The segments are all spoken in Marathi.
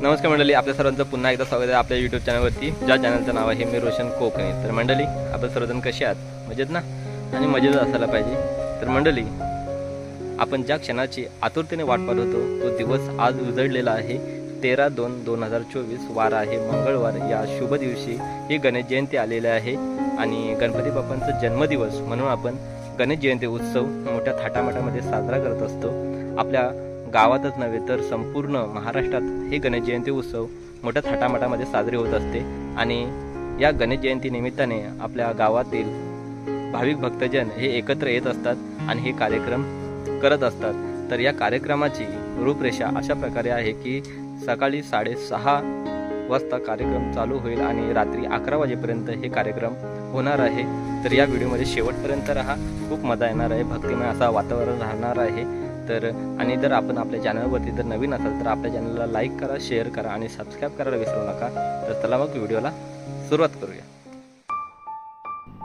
नमस्कार मंडळी, आपल्या सर्वांचं पुन्हा एकदा स्वागत आहे आपल्या यूट्यूब चॅनलवरती, ज्या चॅनलचं नाव आहे मी रोशन कोकणी। तर मंडळी, आपण सर्वजण कसे आहात? मजेत ना? आणि मजेत असायला पाहिजे। तर मंडळी, आपण ज्या क्षणाची आतुरतेने वाट पाहत होतो तो दिवस आज उजळलेला आहे। 13/2/2024 वार आहे मंगळवार। या शुभ दिवशी ही गणेश जयंती आलेली आहे आणि गणपती बाप्पांचा जन्मदिवस म्हणून आपण गणेश जयंती उत्सव मोठ्या थाटामाटामध्ये साजरा करत असतो। आपल्या गावातच नव्हे तर संपूर्ण महाराष्ट्रात हे गणेश जयंती उत्सव मोठ्या थाटामाटामध्ये साजरे होत असते आणि या गणेश जयंती निमित्ताने आपल्या गावातील भाविक भक्तजन हे एकत्र येत असतात आणि हे कार्यक्रम करत असतात। तर या कार्यक्रमाची रूपरेषा अशा प्रकारे आहे की सकाळी 6:30 वाजता कार्यक्रम चालू होईल आणि रात्री 11 वाजेपर्यंत हे कार्यक्रम होणार आहे। तर या व्हिडिओमध्ये शेवटपर्यंत राहा, खूप मजा येणार आहे, भक्तिमय असा वातावरण राहणार आहे। तर आणि जर आपण आपल्या चॅनलवरती जर नवीन असाल तर आपल्या चॅनलला लाईक करा, शेअर करा आणि सबस्क्राईब करायला विसरू नका। तर चला मग व्हिडिओला सुरुवात करूया।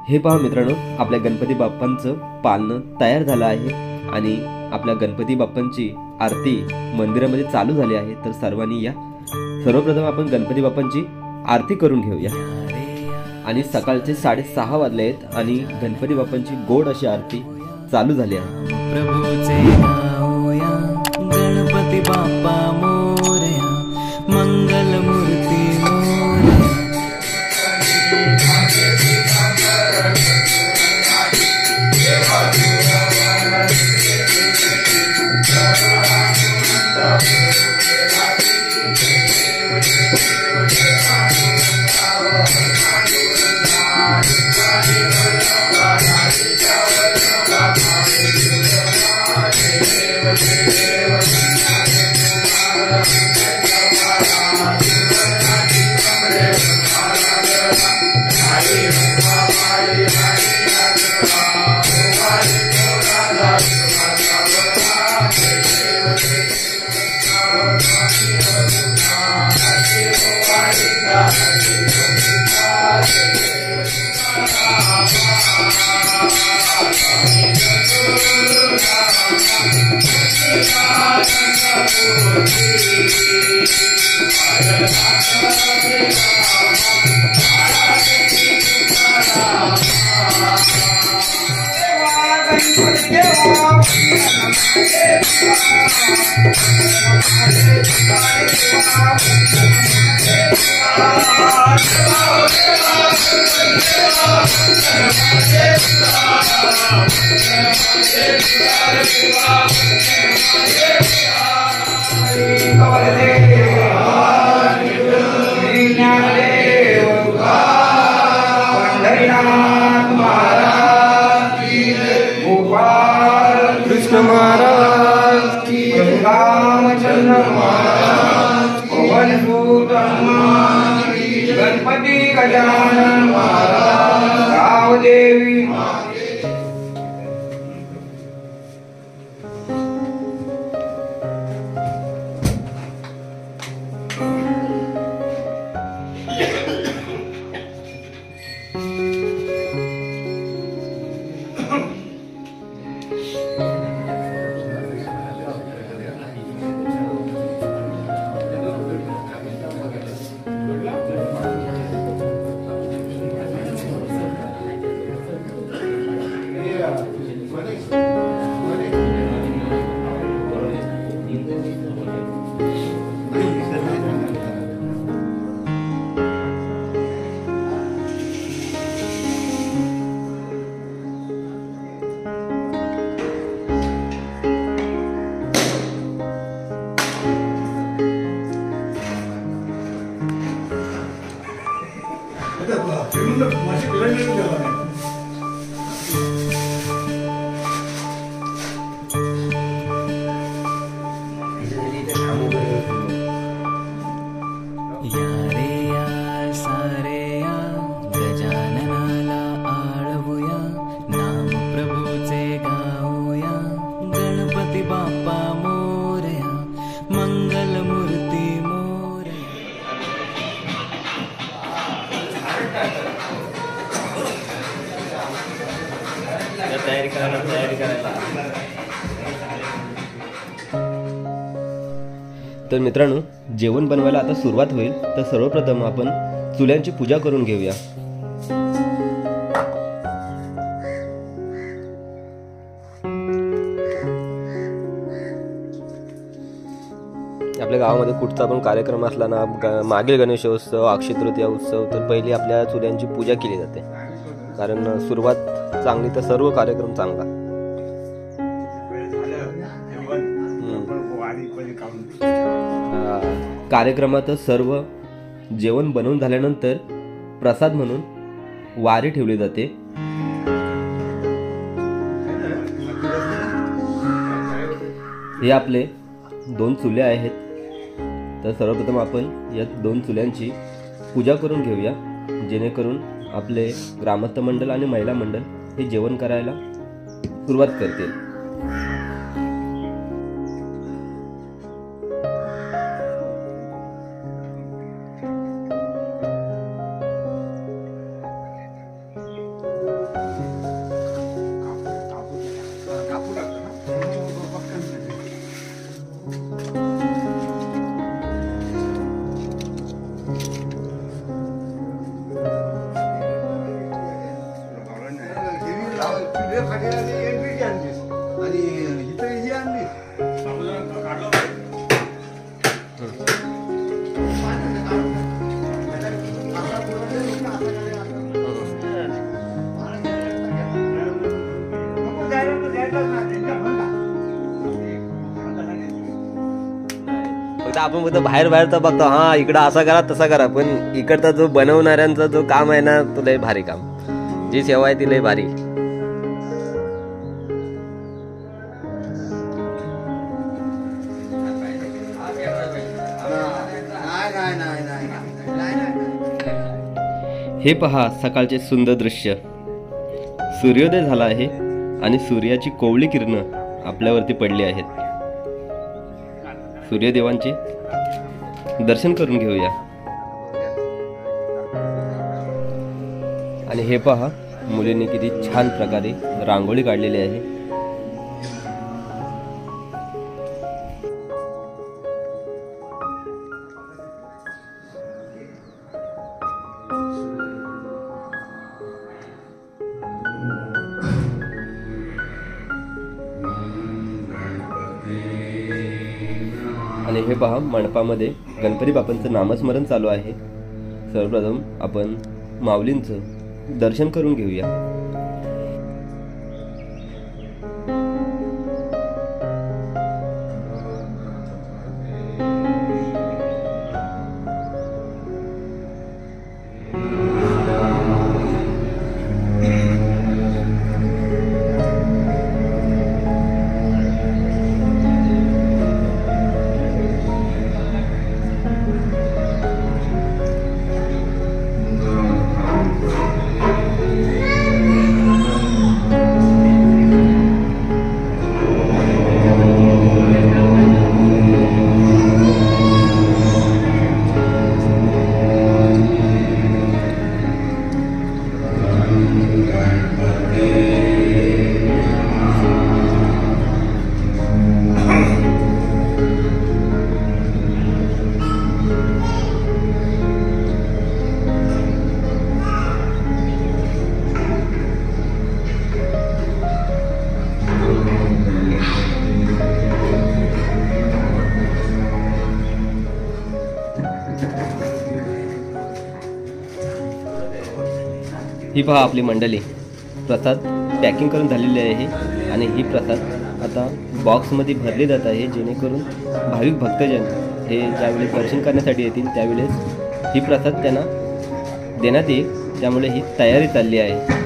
हे पहा मित्रांनो, आपल्या गणपती बाप्पांचं पालणं तयार झालं आहे आणि आपल्या गणपती बाप्पांची आरती मंदिरामध्ये चालू झाली आहे। तर सर्वांनी या सर्वप्रथम आपण गणपती बाप्पांची आरती करून घेऊया। आणि सकाळचे 6:30 वाजले आहेत आणि गणपती बाप्पांची गोड अशी आरती चालू झाली आहे। प्रभूचे गाऊया गणपती बाप्पा मोरया, मंगल मूर्ती मोरया। कृष्ण महाराज की, रामचंद्र महाराज, पवन सुत हनुमान, गणपती गजानन महाराज, रावदेवी तर मित्रांनो, जेवण बनवायला आता सुरुवात होईल. तर सर्वप्रथम आपण चुल्यांची पूजा करून घेऊया. आपल्या गावामध्ये कुठचा पण कार्यक्रम असला ना, मागील गणेशोत्सव, अक्षय तृतीया उत्सव, तर पहिली आपल्या चुल्यांची पूजा केली जाते. कारण सुरुवात चांगली तर सर्व कार्यक्रम चांगला. कार्यक्रमात सर्व जेवण बनवून झाल्यानंतर प्रसाद म्हणून वारी ठेवली जाते. हे आपले 2 चुले आहेत. तर सर्वप्रथम आपण या 2 चुल्यांची पूजा करून घेऊया, जेणेकरून आपले ग्रामस्थ मंडळ आणि महिला मंडळ हे जेवण करायला सुरुवात करतील. आपण फक्त बाहेर तर बघतो, हा इकडं असा करा तसा करा, पण इकडचा जो बनवणाऱ्यांचा जो काम आहे ना, तो लय भारी काम. जी सेवा आहे ती लय भारी. हे पहा सकाळचे सुंदर दृश्य. सूर्योदय झाला आहे आणि सूर्याची कोवळी किरणं आपल्यावरती पडली आहेत. सूर्यदेवांचे दर्शन करून घेऊया. आणि हे पहा, मुलींनी किती छान प्रकारे रांगोळी काढलेली आहे. आणि हे पहा, मंडपामध्ये गणपती बाप्पांचं नामस्मरण चालू आहे. सर्वप्रथम आपण माऊलींचं दर्शन करून घेऊया. ही पहा आपली मंडळी प्रसाद पॅकिंग करून झालेली आहे. आणि ही प्रसाद आता बॉक्समध्ये भरली जात आहे, जेणेकरून भाविक भक्तजन हे ज्यावेळेस दर्शन करण्यासाठी येतील त्यावेळेस ही प्रसाद त्यांना देण्यात येईल. त्यामुळे ही तयारी चालली आहे.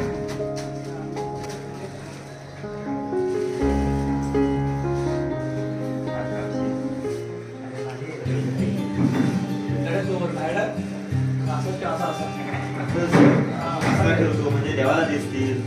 म्हणजे देवाला दिसतील.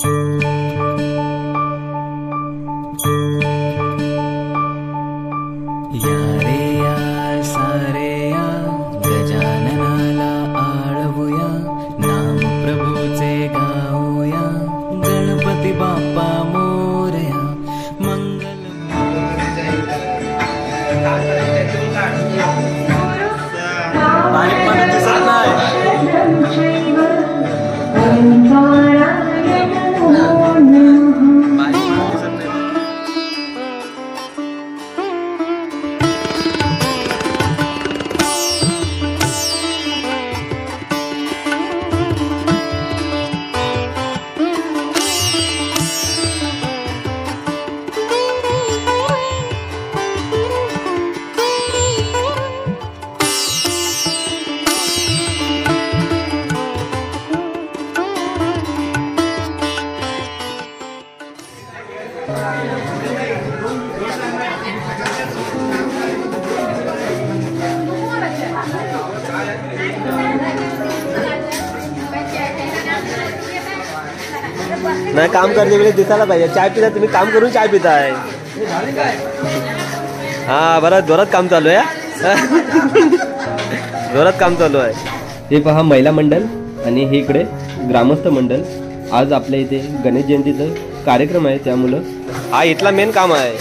you. नाही काम करते वेळी दिसायला पाहिजे. चाय पिता तुम्ही, काम करून चाय पिताय. हा बरं, जोरात काम चालू आहे. जोरात काम चालू आहे. हे पहा महिला मंडळ आणि हे इकडे ग्रामस्थ मंडळ. आज आपल्या इथे गणेश जयंतीचा कार्यक्रम आहे, त्यामुळं हा इथला मेन काम आहे.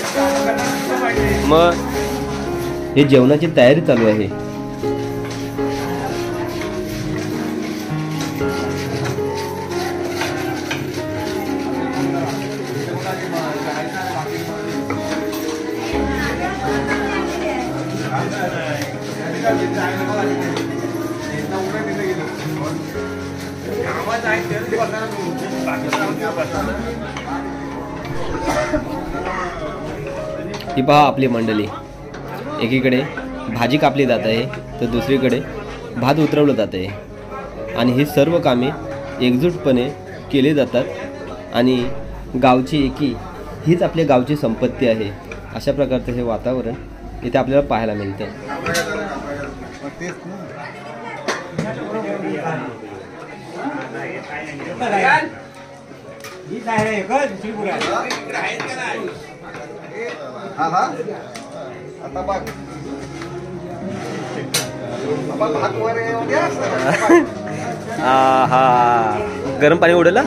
मग हे जेवणाची तयारी चालू आहे. ही पहा आपली मंडळी. एकीकडे भाजी कापली जात आहे तर दुसरीकडे भात उतरवलं जात आहे आणि ही सर्व कामे एकजूटपणे केली जातात आणि गावची एकी हीच आपल्या गावची संपत्ती आहे. अशा प्रकारचं हे वातावरण इथे आपल्याला पाहायला मिळतं. हा गरम पाणी उडेल.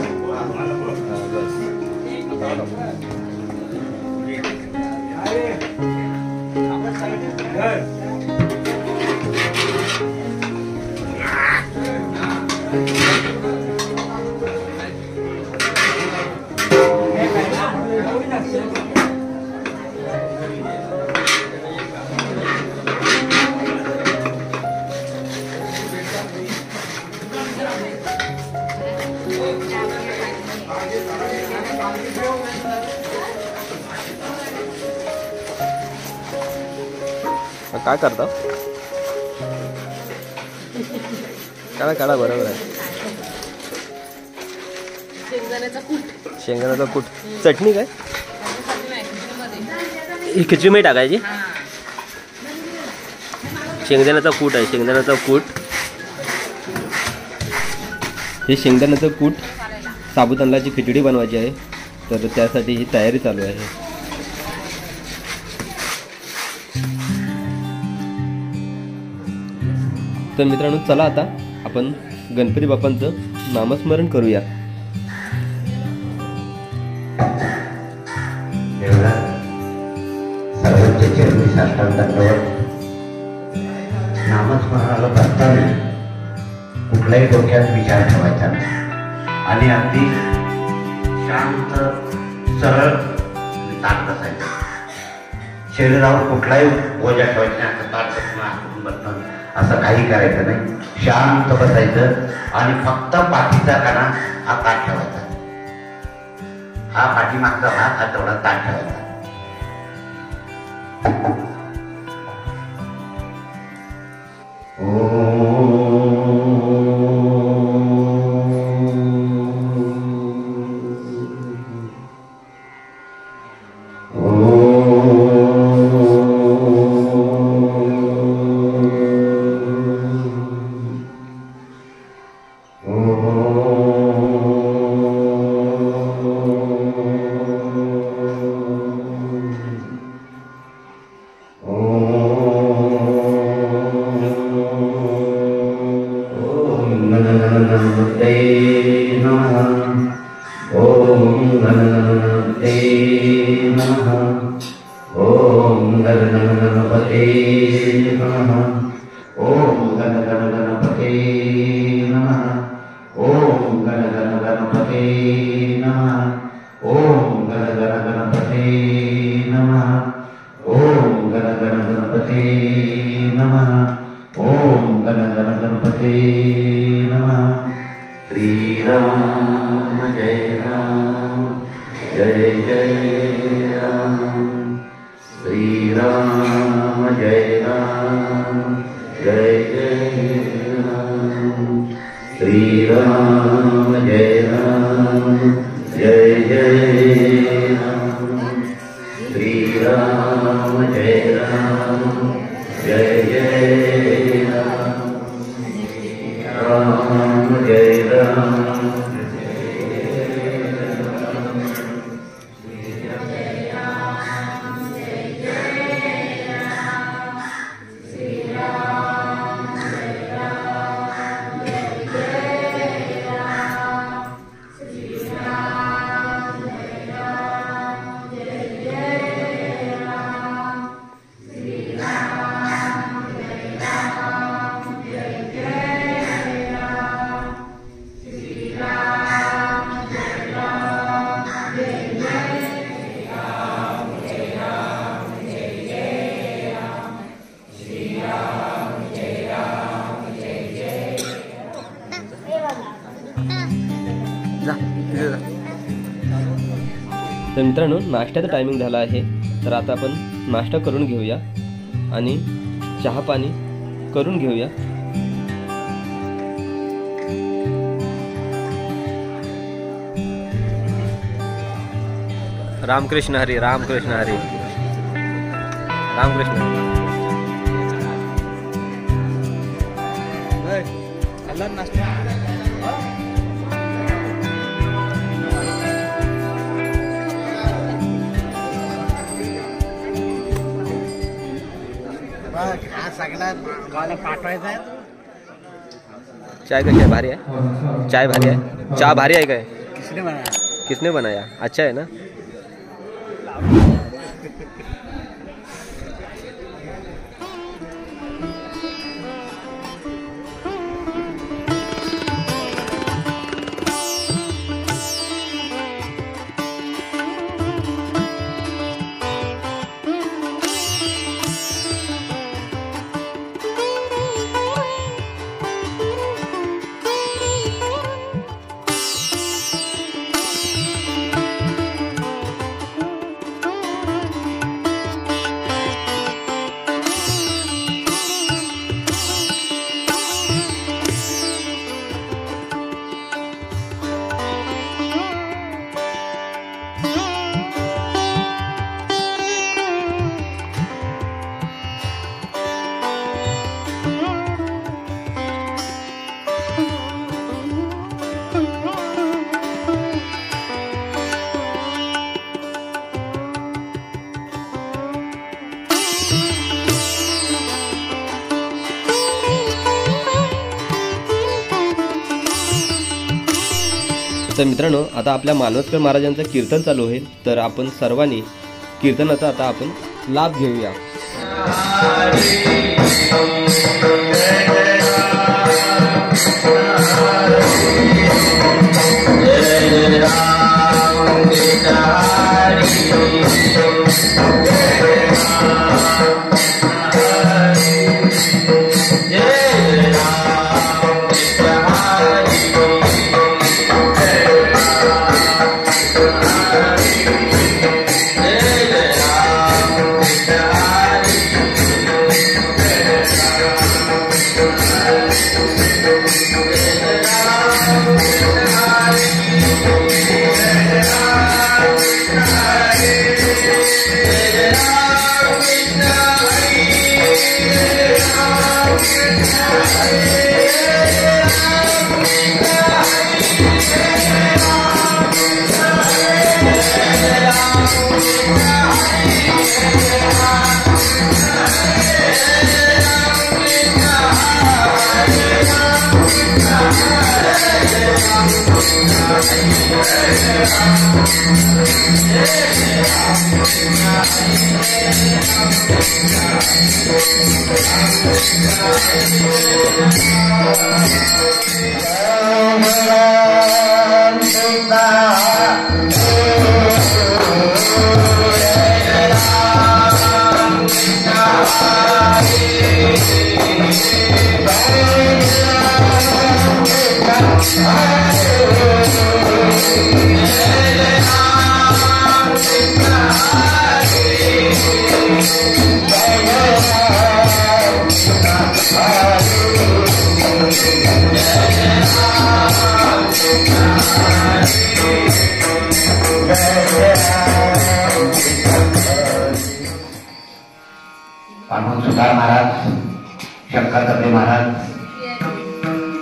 काय करता? काढा काढा, बरोबर आहे. शेंगदाण्याचा कूट. चटणी काय? ही खिचडी टाकायची. शेंगदाण्याचा कूट आहे, शेंगदाण्याचा कूट. हे शेंगदाण्याचं कूट साबुदाण्याची खिचडी बनवायची आहे, तर त्यासाठी ही तयारी चालू आहे. तर मित्रांनो, चला आता आपण गणपती बाप्पांचं नामस्मरण करूया. सर्वोच्च चरणी साष्टांग दंडवत. नामस्मरणाला बसताना कुठलाही डोक्यात विचार ठेवायचा आणि अगदी शांत सरळ ताट बसायचं. शरीरावर कुठलाही ओझा ठेवायचा नाही. असं ताट बसणं, बसणं असं काही करायचं नाही. शांत बसायचं आणि फक्त पाठीचा कणा हा ताट ठेवायचा. हा पाठीमागचा भाग हा तेवढा ताट ठेवायचा. श्रीराम जय राम जय जय राम. श्रीराम जय राम जय जय राम राम जय राम तर मित्रांनो, नाश्त्याचा टायमिंग झाला आहे. तर आता आपण नाश्ता करून घेऊया आणि चहा पाणी करून घेऊया. रामकृष्ण हरी, रामकृष्ण हरी, रामकृष्ण हरी. चाय कैसी है? भारी है चाय? भारी है चाय? भारी है क्या? किसने बनाया? अच्छा है ना. तर मित्रांनो, आता आपल्या मानवतकर महाराजांचं कीर्तन चालू आहे. तर आपण सर्वांनी कीर्तनाचा आता आपण लाभ घेऊया. Hare पांडुरंग सुतार महाराज, शंकर दबे महाराज,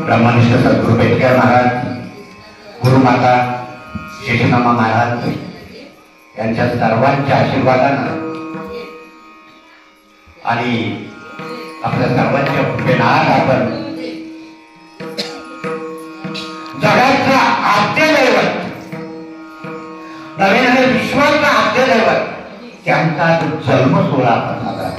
ब्रह्मनिष्ठ सद्गुरू पेटकर महाराज, गुरुमाता शेषनामा महाराज यांच्या सर्वांच्या आशीर्वादानं आणि आपल्या सर्वांच्या प्रेरणात आपण जगाचा आद्य दैवत, नवे नवे विश्वाचा आद्य दैवत त्यांचा जन्म सोहळा आपण साजरा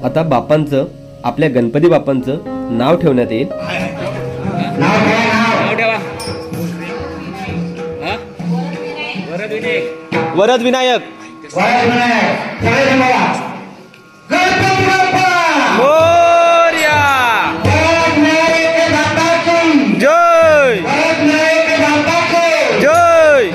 आता बाप्पांचं, आपल्या गणपती बाप्पांचं नाव ठेवण्यात येईल. वरद विनायक. जय जय.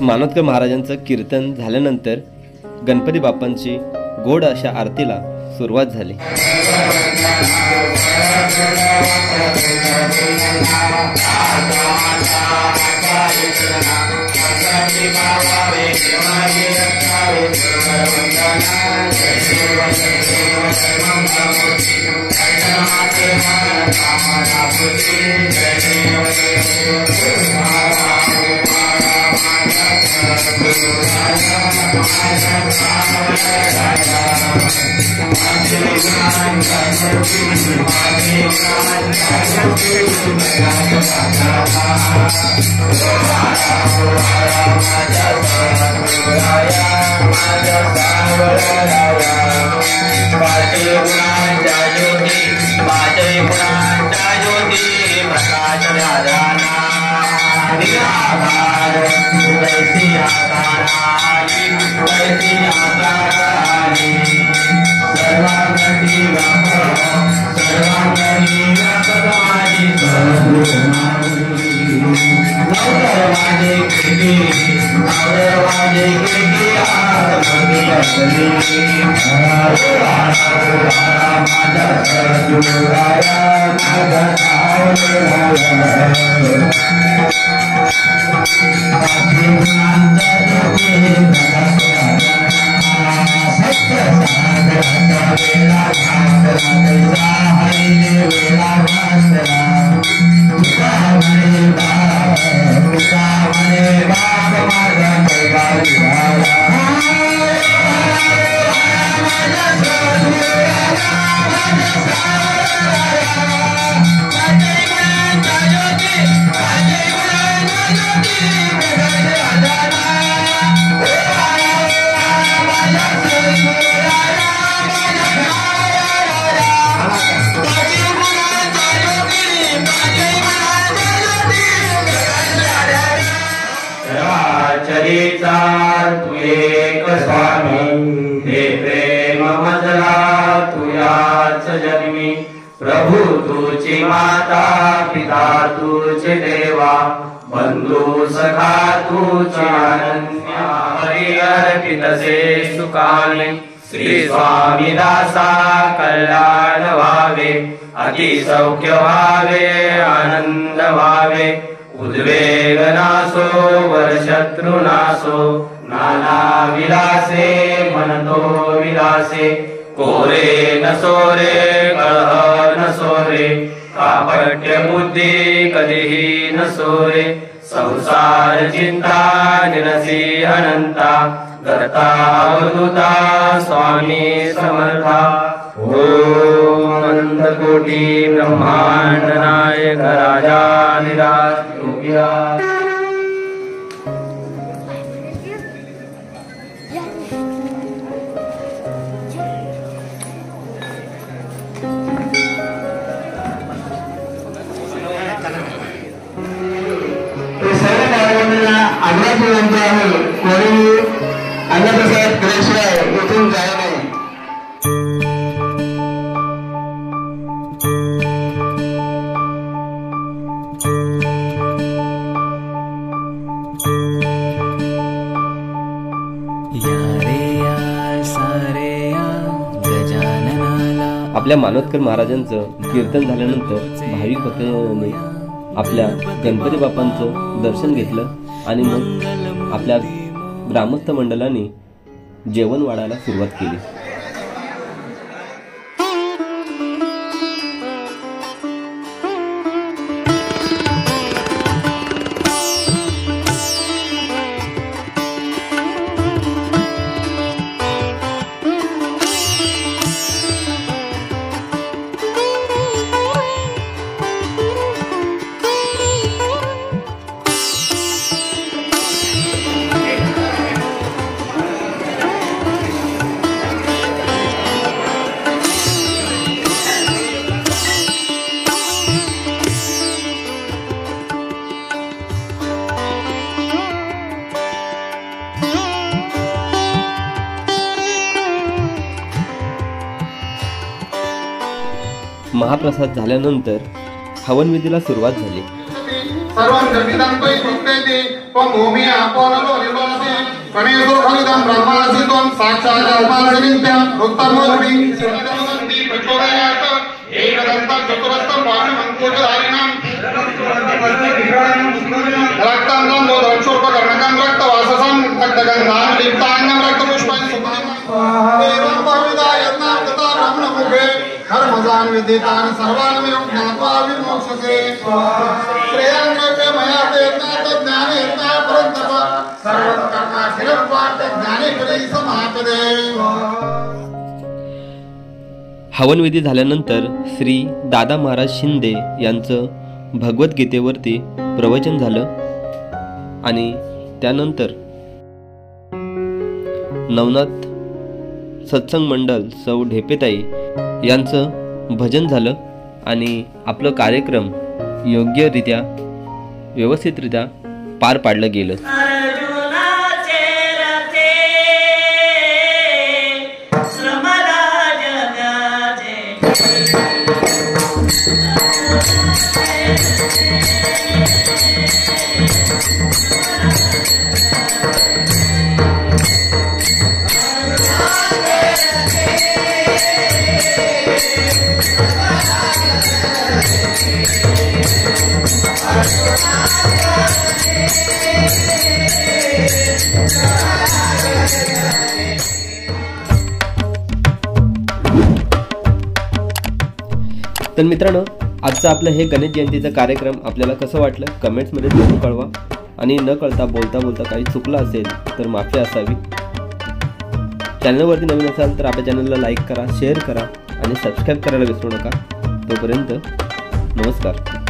मानोदकर महाराजांचं कीर्तन झाल्यानंतर गणपती बाप्पांची गोड अशा आरतीला सुरुवात झाली. Thank you. स्वामी हे प्रेम मजला तुयाच जन्मी प्रभू तुझी माता पिता तुझे देवा बंधू सखा तुझे अनन्या हरि अर्पितसे सुखाने श्री स्वामी दासा कल्याण व्हावे अति सौख्य व्हावे आनंद व्हावे उद्वेग नासो वरशत्रु नासो नाना विलासे मनतो विलासे कोरे नसो रे कलह नसो रे कापट्य बुद्धी कधीही नसो रे संसार चिंता निरसी अनंता दत्ता अवधूता स्वामी समर्था ओम अनंत कोटी ब्रह्मांड नायक राजाधिराज योगिराज आग्रह विनंती आहे कोणी अन्नप्रसाद केल्याशिवाय इथून जायला नाही. आपल्या मानोदकर महाराजांचं कीर्तन झाल्यानंतर भाविक भक्तांनी आपल्या गणपती बाप्पांचं दर्शन घेतलं आणि मग आपल्या ग्रामस्थ मंडळाने जेवण वाढायला सुरुवात केली. महाप्रसाद झाल्यानंतर हवनविधीला सुरुवात झाली. विदितान सर्वान्मेव ज्ञात्वा विमोक्षसे श्रेयांगते मया वेदनात ज्ञानेत्ना परन्तप सर्वकर्माखिलत्वात् ज्ञानेकरी समापदे. हवनविधी झाल्यानंतर श्री दादा महाराज शिंदे यांचं भगवद्गीतेवरती प्रवचन झालं आणि त्यानंतर नवनाथ सत्संग मंडळ सौ ढेपेताई यांचं भजन झालं आणि आपलं कार्यक्रम योग्यरित्या व्यवस्थितरित्या पार पाडलं गेलं. तर मित्रांनो, आजचं आपलं हे गणेश जयंतीचा कार्यक्रम आपल्याला कसं वाटलं कमेंट्समध्ये जरूर कळवा आणि न कळता बोलता बोलता काही चुकलं असेल तर माफी असावी. चॅनलवरती नवीन असाल तर आपल्या चॅनलला लाईक करा, शेअर करा आणि सबस्क्राईब करायला विसरू नका. तोपर्यंत नमस्कार.